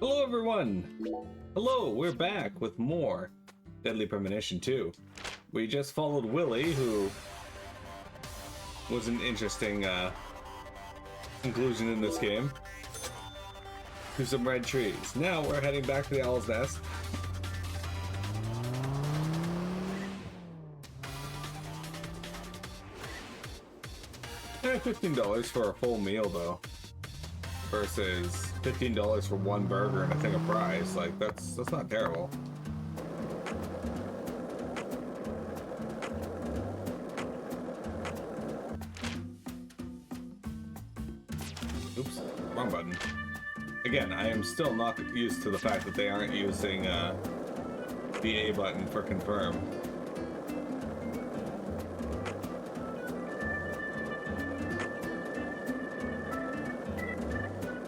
Hello everyone! Hello, we're back with more Deadly Premonition 2. We just followed Willie, who was an interesting conclusion in this game, to some red trees. Now we're heading back to the Owl's Nest. $15 for a full meal though, versus $15 for one burger and a thing of fries. Like that's not terrible. Oops, wrong button. Again, I am still not used to the fact that they aren't using the A button for confirm.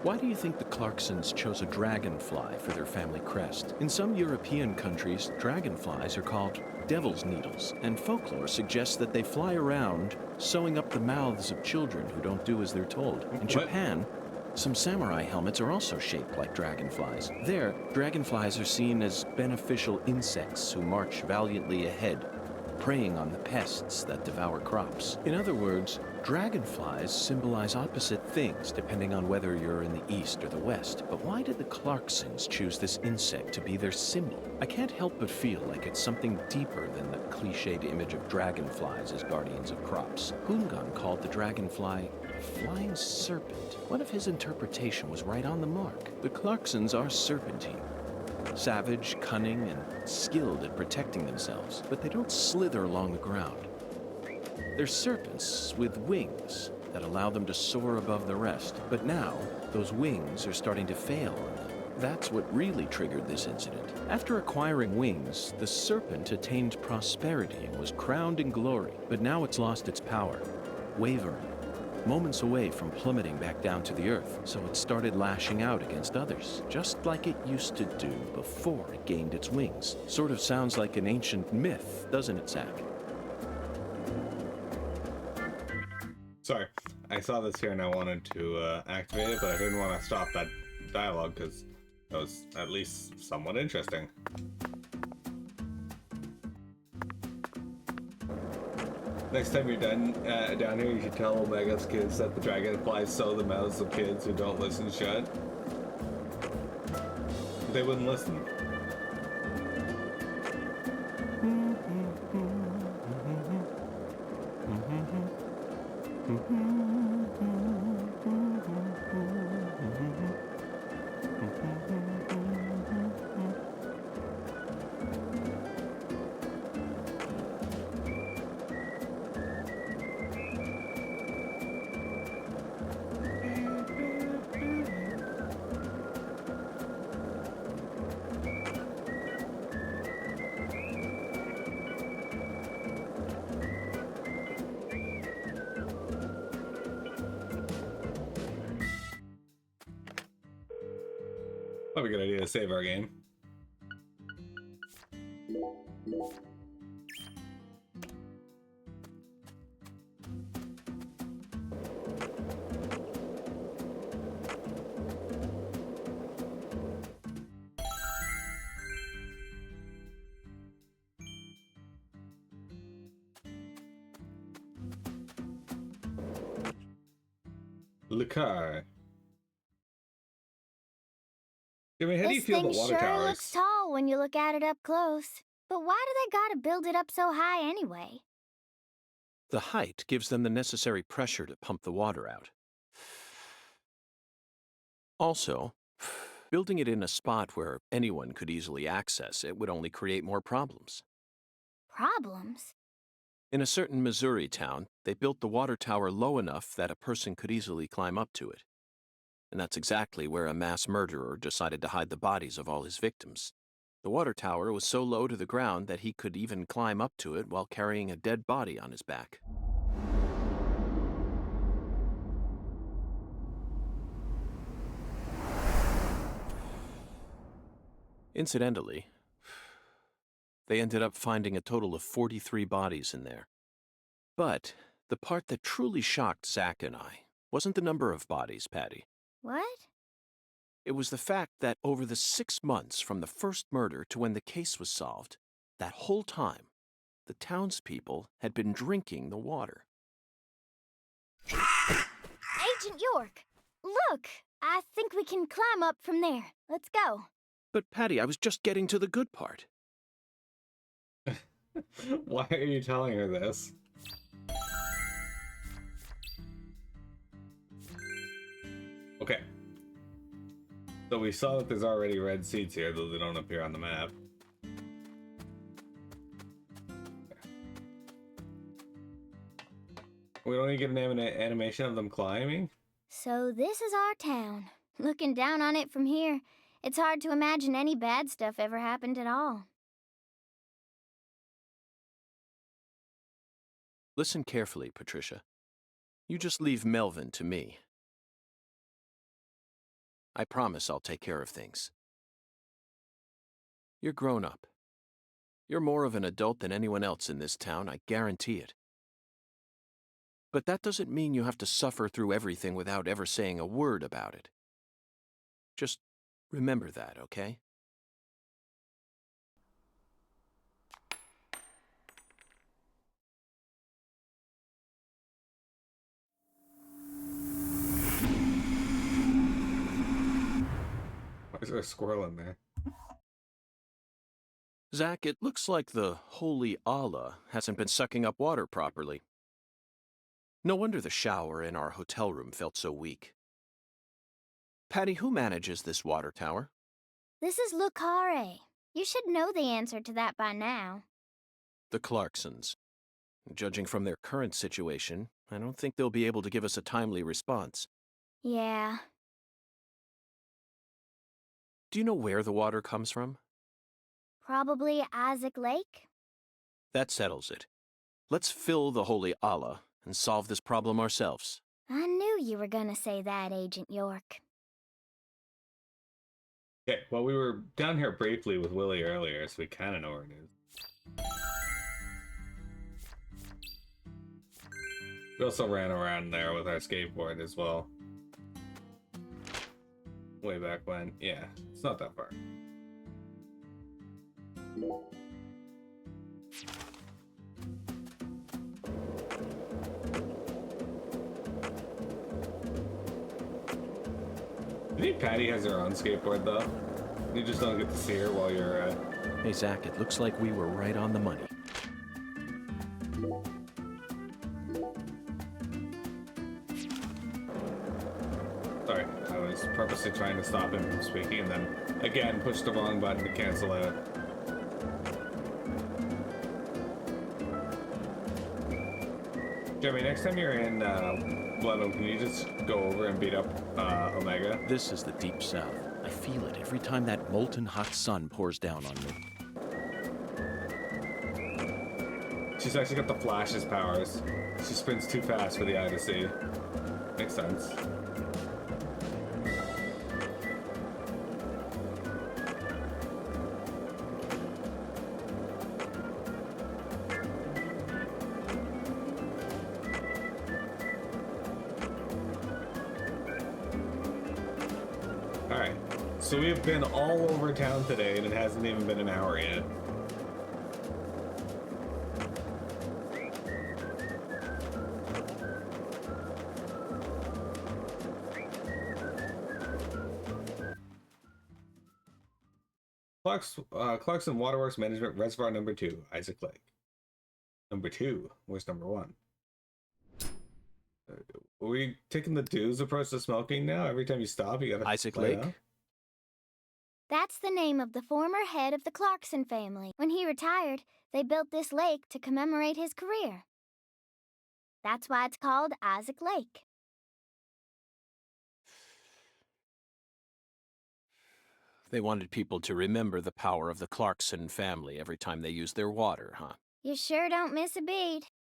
Why do you think the Clarksons chose a dragonfly for their family crest? In some European countries, dragonflies are called devil's needles, and folklore suggests that they fly around, sewing up the mouths of children who don't do as they're told. In Japan, some samurai helmets are also shaped like dragonflies. There, dragonflies are seen as beneficial insects who march valiantly ahead, preying on the pests that devour crops. In other words, dragonflies symbolize opposite things depending on whether you're in the east or the west. But why did the Clarksons choose this insect to be their symbol? I can't help but feel like it's something deeper than the cliched image of dragonflies as guardians of crops. Hungan called the dragonfly a flying serpent. What if his interpretation was right on the mark? The Clarksons are serpentine. Savage, cunning, and skilled at protecting themselves, but they don't slither along the ground. They're serpents with wings that allow them to soar above the rest, but now those wings are starting to fail on them. That's what really triggered this incident. After acquiring wings, the serpent attained prosperity and was crowned in glory, but now it's lost its power, wavering, moments away from plummeting back down to the earth, so it started lashing out against others, just like it used to do before it gained its wings. Sort of sounds like an ancient myth, doesn't it, Zach? Sorry, I saw this here and I wanted to activate it, but I didn't want to stop that dialogue because it was at least somewhat interesting. Next time you're down here, you should tell Omega's kids that the dragonflies sew the mouths of kids who don't listen shut. They wouldn't listen. Probably a good idea to save our game. Le car. I mean, how do you This feel thing about water sure towers? looks tall when you look at it up close. But why do they gotta build it up so high anyway? The height gives them the necessary pressure to pump the water out. Also, building it in a spot where anyone could easily access it would only create more problems. Problems? In a certain Missouri town, they built the water tower low enough that a person could easily climb up to it. And that's exactly where a mass murderer decided to hide the bodies of all his victims. The water tower was so low to the ground that he could even climb up to it while carrying a dead body on his back. Incidentally, they ended up finding a total of 43 bodies in there. But the part that truly shocked Zach and I wasn't the number of bodies, Patty. What? It was the fact that over the 6 months from the first murder to when the case was solved, that whole time, the townspeople had been drinking the water. Agent York, look! I think we can climb up from there. Let's go. But Patty, I was just getting to the good part. Why are you telling her this? Okay. So we saw that there's already red seeds here, though they don't appear on the map. We don't even get an animation of them climbing? So this is our town. Looking down on it from here, it's hard to imagine any bad stuff ever happened at all. Listen carefully, Patricia. You just leave Melvin to me. I promise I'll take care of things. You're grown up. You're more of an adult than anyone else in this town, I guarantee it. But that doesn't mean you have to suffer through everything without ever saying a word about it. Just remember that, okay? Why is there a squirrel in there? Zach, it looks like the holy Allah hasn't been sucking up water properly. No wonder the shower in our hotel room felt so weak. Patty, who manages this water tower? This is Lucare. You should know the answer to that by now. The Clarksons. Judging from their current situation, I don't think they'll be able to give us a timely response. Yeah. Do you know where the water comes from? Probably Isaac Lake? That settles it. Let's fill the holy Allah and solve this problem ourselves. I knew you were gonna say that, Agent York. Okay, well, we were down here briefly with Willie earlier, so we kind of know where it is. We also ran around there with our skateboard as well. Way back when. Yeah, it's not that far. I think Patty has her own skateboard, though. You just don't get to see her while you're, Hey, Zach, it looks like we were right on the money. Sorry, I was purposely trying to stop him from speaking and then, again, pushed the wrong button to cancel out. Jeremy, next time you're in Bloodham, can you just go over and beat up Omega? This is the Deep South. I feel it every time that molten hot sun pours down on me. She's actually got the Flash's powers. She spins too fast for the eye to see. Makes sense. Alright, so we've been all over town today and it hasn't even been an hour yet. Clarkson Waterworks Management Reservoir number 2, Isaac Lake. Number 2, where's number 1? Are we taking the dues approach to smoking now? Every time you stop, you gotta Isaac play Lake? out? That's the name of the former head of the Clarkson family. When he retired, they built this lake to commemorate his career. That's why it's called Isaac Lake. They wanted people to remember the power of the Clarkson family every time they used their water, huh? You sure don't miss a beat.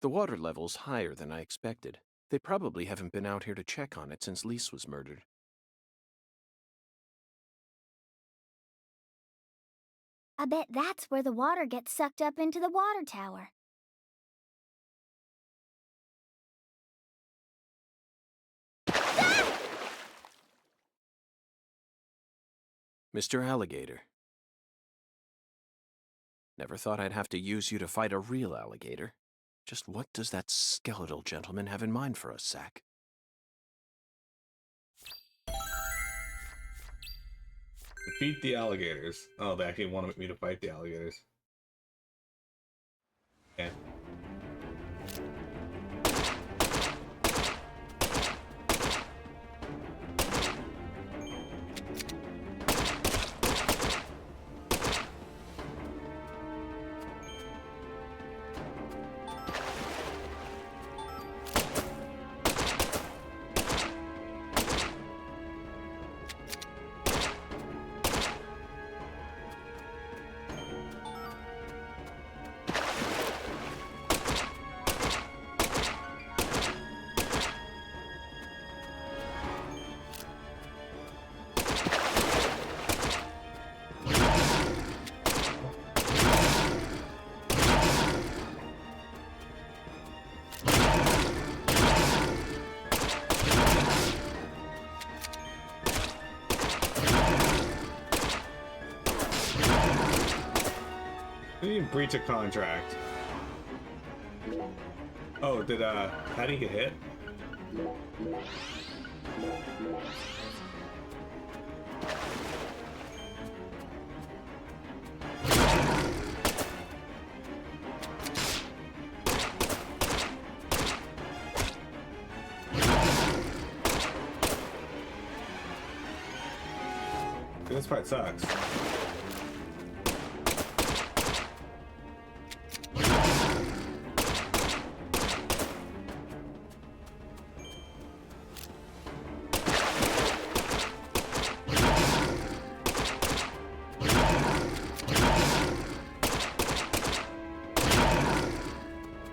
The water level's higher than I expected. They probably haven't been out here to check on it since Lise was murdered. I bet that's where the water gets sucked up into the water tower. Mr. Alligator. Never thought I'd have to use you to fight a real alligator. Just what does that skeletal gentleman have in mind for us, Zack? Defeat the alligators. Oh, they actually wanted me to fight the alligators. Okay. You breach a contract. Oh, did Patty get hit? This part sucks.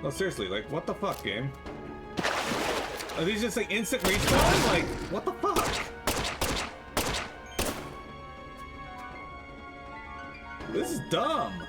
No, seriously, like, what the fuck, game? Are these just like instant respawn? Like, what the fuck? This is dumb.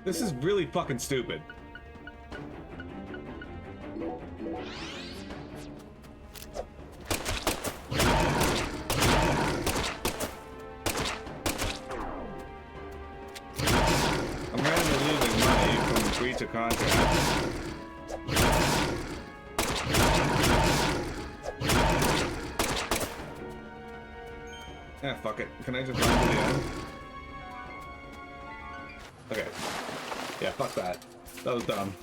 This is really fucking stupid. I'm randomly losing money from breach of contract. Yeah, fuck it. Can I just run to the end? Okay. Yeah, fuck that. That was dumb.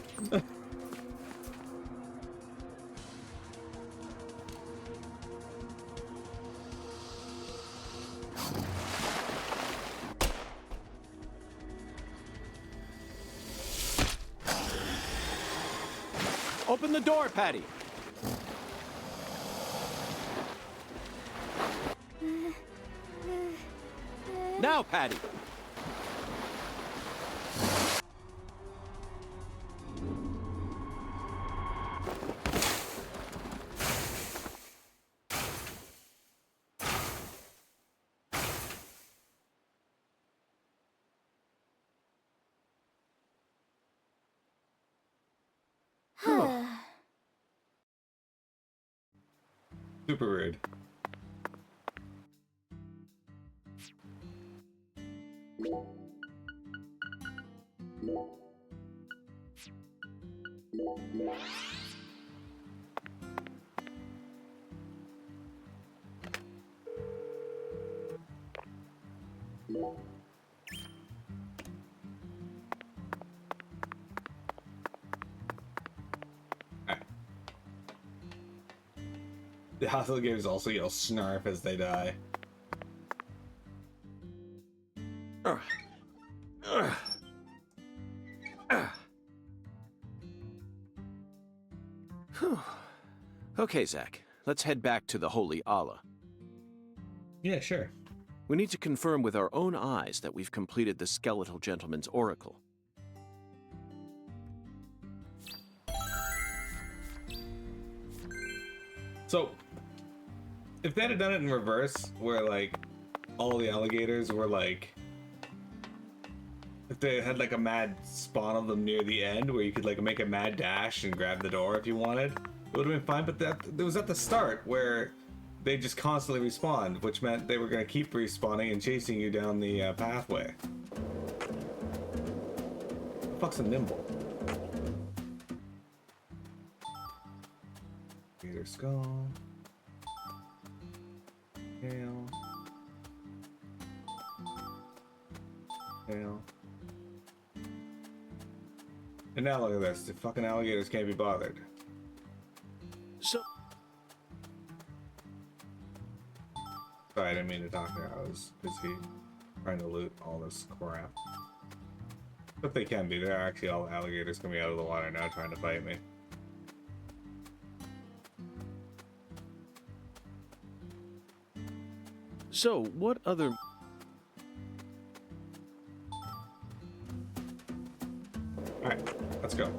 Open the door, Patty! Now, Patty! Super rude. The alligators also yell snarf as they die. Whew. Okay, Zach. Let's head back to the Holy Allah. Yeah, sure. We need to confirm with our own eyes that we've completed the Skeletal Gentleman's Oracle. So, if they had done it in reverse, where like all the alligators were like, if they had like a mad spawn of them near the end, where you could like make a mad dash and grab the door if you wanted, it would have been fine. But that it was at the start where they just constantly respawned, which meant they were going to keep respawning and chasing you down the pathway. The fuck's a nimble? Gator skull. Tail. Tail. And now look at this. The fucking alligators can't be bothered. So, Sorry, I didn't mean to talk there. I was busy trying to loot all this crap. But they can be. There are actually all alligators coming out of the water now trying to fight me. so what other... Alright, let's go.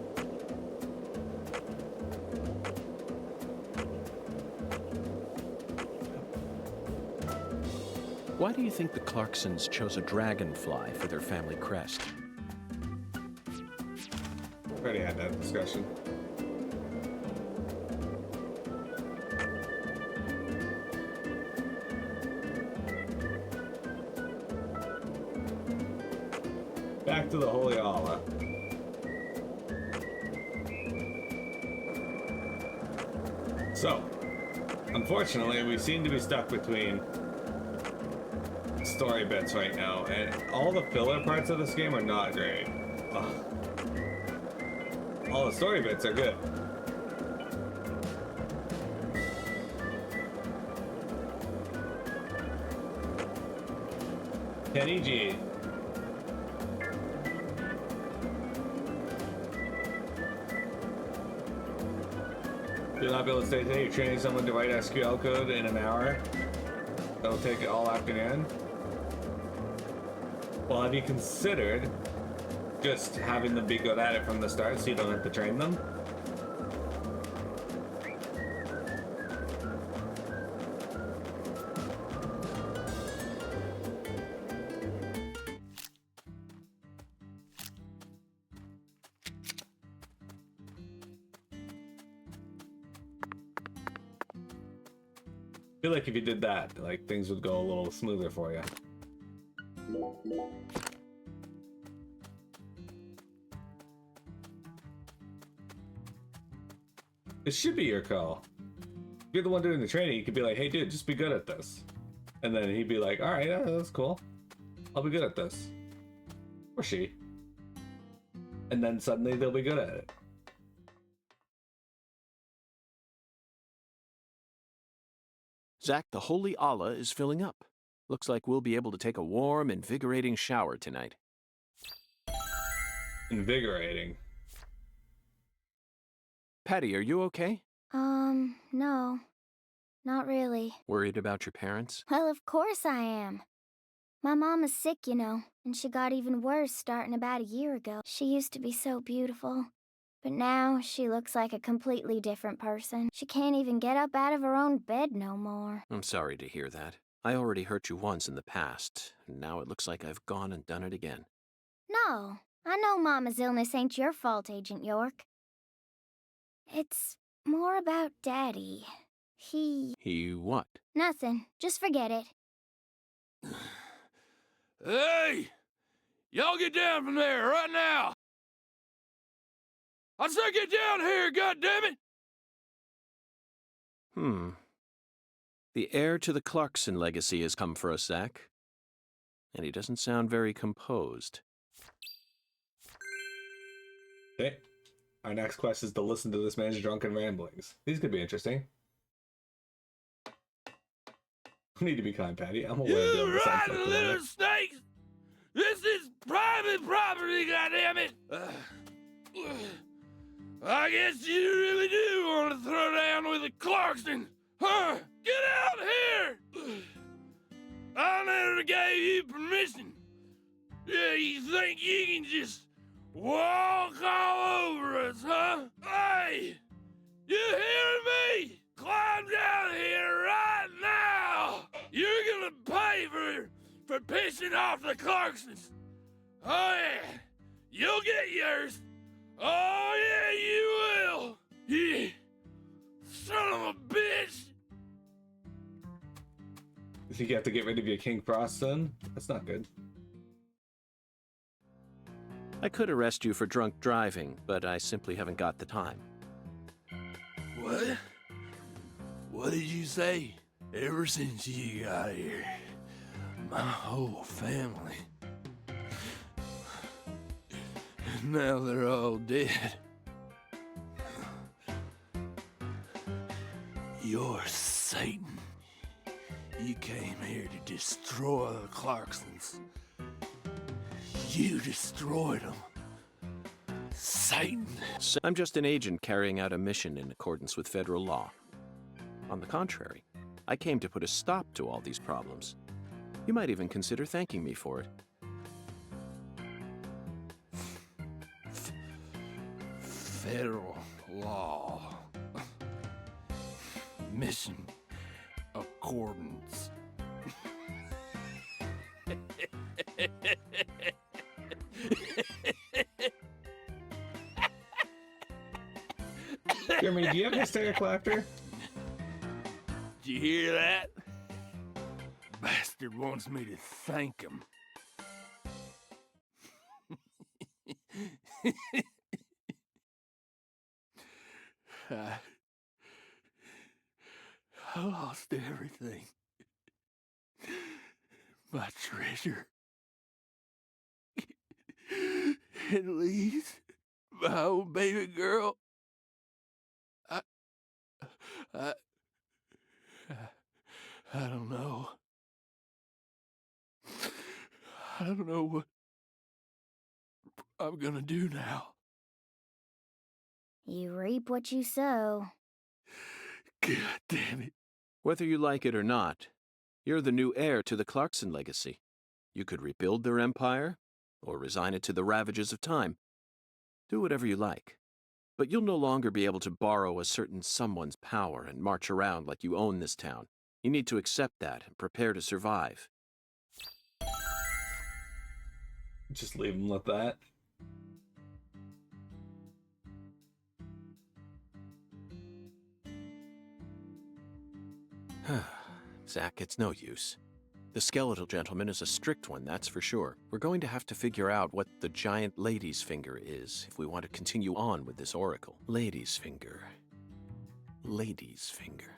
Why do you think the Clarksons chose a dragonfly for their family crest? Already had that discussion. Back to the Holy Allah. So, unfortunately, we seem to be stuck between story bits right now, and all the filler parts of this game are not great. Ugh. All the story bits are good. Kenny G. You'll not be able to say today you're training someone to write SQL code in an hour. That'll take it all afternoon. Well, have you considered just having them be good at it from the start so you don't have to train them? I feel like if you did that, like things would go a little smoother for you. It should be your call. If you're the one doing the training, you could be like, hey dude, just be good at this. And then he'd be like, alright, yeah, that's cool. I'll be good at this. Or she. And then suddenly they'll be good at it. Zach, the Holy Allah is filling up. Looks like we'll be able to take a warm, invigorating shower tonight. Invigorating. Patty, are you okay? No. Not really. Worried about your parents? Well, of course I am. My mom is sick, you know, and she got even worse starting about a year ago. She used to be so beautiful, but now she looks like a completely different person. She can't even get up out of her own bed no more. I'm sorry to hear that. I already hurt you once in the past, and now it looks like I've gone and done it again. No, I know Mama's illness ain't your fault, Agent York. It's more about Daddy. He what? Nothing. Just forget it. Hey! Y'all get down from there right now! I said get down here, goddammit! The heir to the Clarkson legacy has come for us, Zach. And he doesn't sound very composed. Okay. Our next quest is to listen to this man's drunken ramblings. These could be interesting. need to be kind, Patty. I'm aware You of the sound rotten effect little limit. snakes! This is private property, goddammit! I guess you really do want to throw down with a Clarkson, huh? Get out here! I never gave you permission. Yeah, you think you can just walk all over us, huh? Hey! You hearing me? Climb down here right now! You're gonna pay for pissing off the Clarksons. Oh yeah, you'll get yours. Oh yeah, you will. You son of a bitch. You think you have to get rid of your King Frost son? That's not good. I could arrest you for drunk driving, but I simply haven't got the time. What? What did you say? Ever since you got here, my whole family. Now they're all dead. You're Satan. You came here to destroy the Clarksons. You destroyed them. Satan. I'm just an agent carrying out a mission in accordance with federal law. On the contrary, I came to put a stop to all these problems. You might even consider thanking me for it. Federal law. Mission accordance. Jeremy, do you have hysterical laughter? Did you hear that? Bastard wants me to thank him. I lost everything. My treasure. At least my old baby girl. I don't know. I don't know what I'm gonna do now. You reap what you sow. God damn it. Whether you like it or not, you're the new heir to the Clarkson legacy. You could rebuild their empire, or resign it to the ravages of time. Do whatever you like. But you'll no longer be able to borrow a certain someone's power and march around like you own this town. You need to accept that and prepare to survive. Just leave him like that. Zach, it's no use. The skeletal gentleman is a strict one, that's for sure. We're going to have to figure out what the giant lady's finger is if we want to continue on with this oracle. Lady's finger. Lady's finger.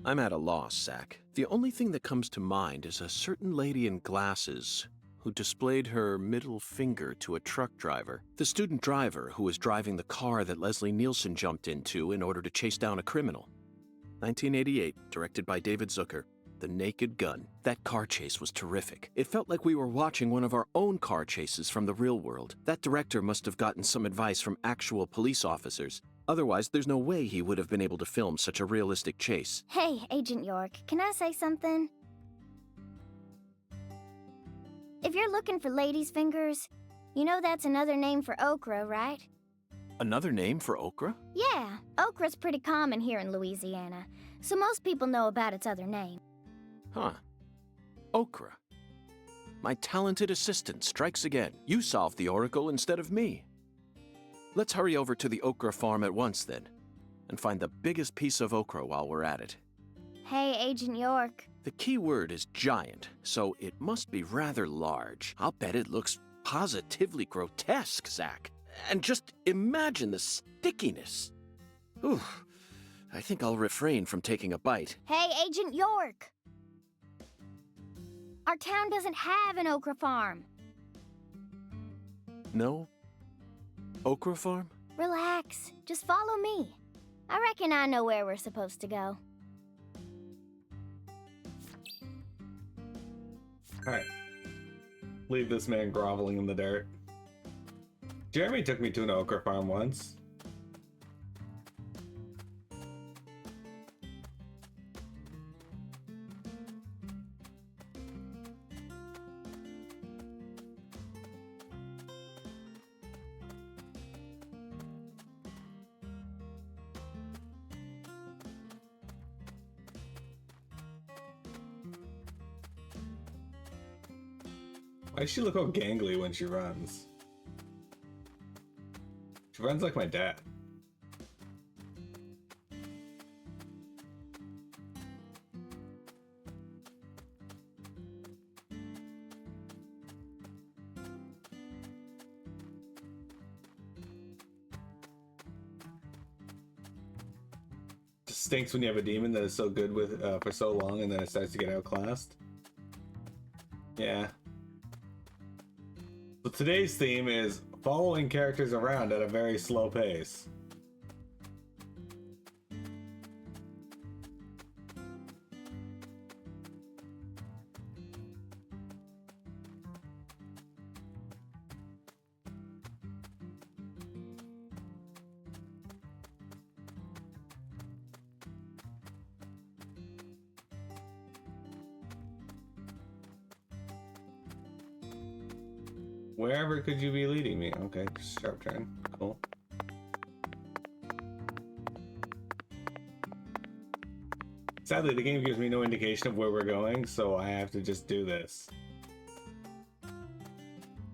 I'm at a loss, Zach. The only thing that comes to mind is a certain lady in glasses who displayed her middle finger to a truck driver. The student driver who was driving the car that Leslie Nielsen jumped into in order to chase down a criminal. 1988, directed by David Zucker. The Naked Gun. That car chase was terrific. It felt like we were watching one of our own car chases from the real world. That director must have gotten some advice from actual police officers. Otherwise, there's no way he would have been able to film such a realistic chase. Hey, Agent York, can I say something? If you're looking for ladies' fingers, you know that's another name for okra, right? Another name for okra? Yeah, okra's pretty common here in Louisiana, so most people know about its other name. Huh. Okra. My talented assistant strikes again. You solved the oracle instead of me. Let's hurry over to the okra farm at once, then, and find the biggest piece of okra while we're at it. Hey, Agent York. The key word is giant, so it must be rather large. I'll bet it looks positively grotesque, Zach. And just imagine the stickiness. Ooh, I think I'll refrain from taking a bite. Hey, Agent York! Our town doesn't have an okra farm. No? Okra farm? Relax. Just follow me. I reckon I know where we're supposed to go. Alright. Leave this man groveling in the dirt. Jeremy took me to an okra farm once. Why does she look all gangly when she runs? She runs like my dad. It stinks when you have a demon that is so good with for so long and then it starts to get outclassed. Yeah. So today's theme is following characters around at a very slow pace. Wherever could you be leading me? Okay, sharp turn. Cool. Sadly, the game gives me no indication of where we're going, so I have to just do this.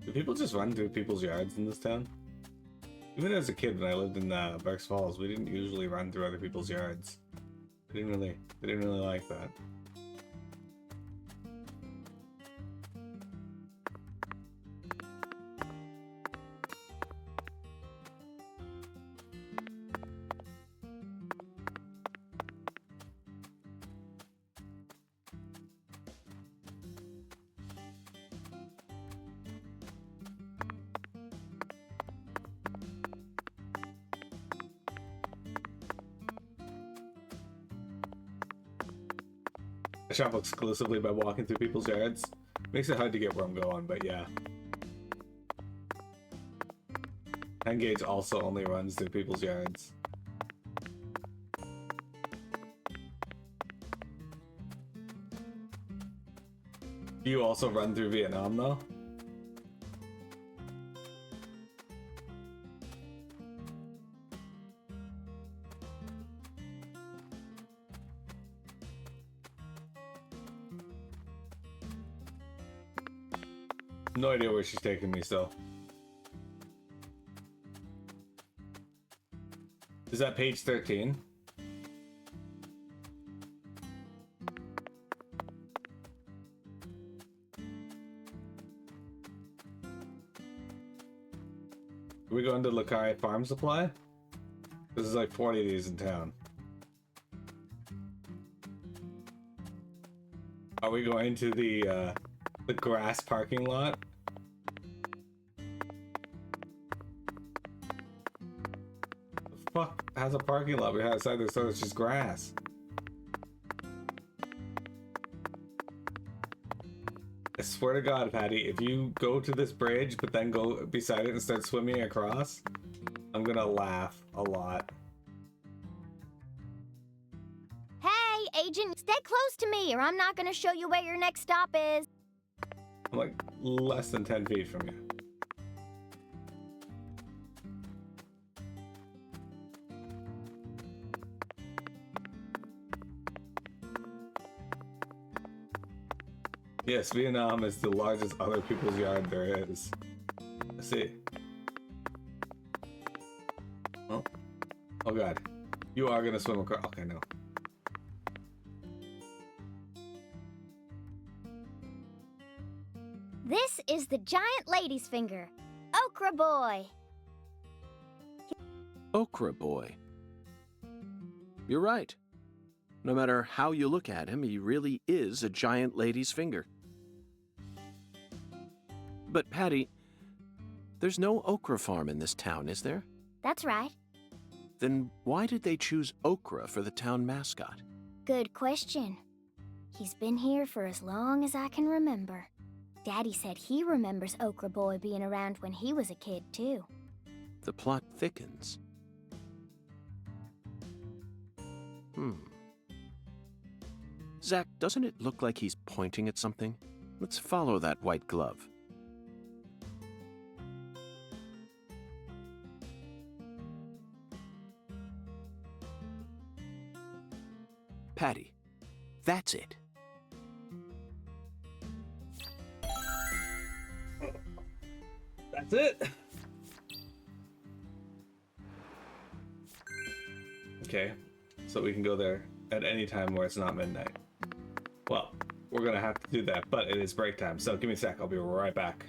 Do people just run through people's yards in this town? Even as a kid, when I lived in Berks Falls, we didn't usually run through other people's yards. They didn't really like that. I shop exclusively by walking through people's yards. Makes it hard to get where I'm going, but yeah. Engage also only runs through people's yards. Do you also run through Vietnam though? No idea where she's taking me, so. Is that page 13? Are we going to Lakai Farm Supply? This is like 40 of these in town. Are we going to the grass parking lot? The fuck has a parking lot behind outside there, so it's just grass. I swear to God, Patty, if you go to this bridge but then go beside it and start swimming across, I'm gonna laugh a lot. Hey, Agent, stay close to me or I'm not gonna show you where your next stop is. I'm like less than 10 feet from you. Yes, Vietnam is the largest other people's yard there is. Let's see. Oh. Oh God. You are gonna swim across. Okay, no. This is the giant lady's finger. Okra boy. Okra boy. You're right. No matter how you look at him, he really is a giant lady's finger. But, Patty, there's no okra farm in this town, is there? That's right. Then why did they choose okra for the town mascot? Good question. He's been here for as long as I can remember. Daddy said he remembers Okra Boy being around when he was a kid, too. The plot thickens. Zack, doesn't it look like he's pointing at something? Let's follow that white glove. Patty, that's it. That's it. Okay, so we can go there at any time where it's not midnight. Well, we're gonna have to do that, but it is break time, so give me a sec, I'll be right back.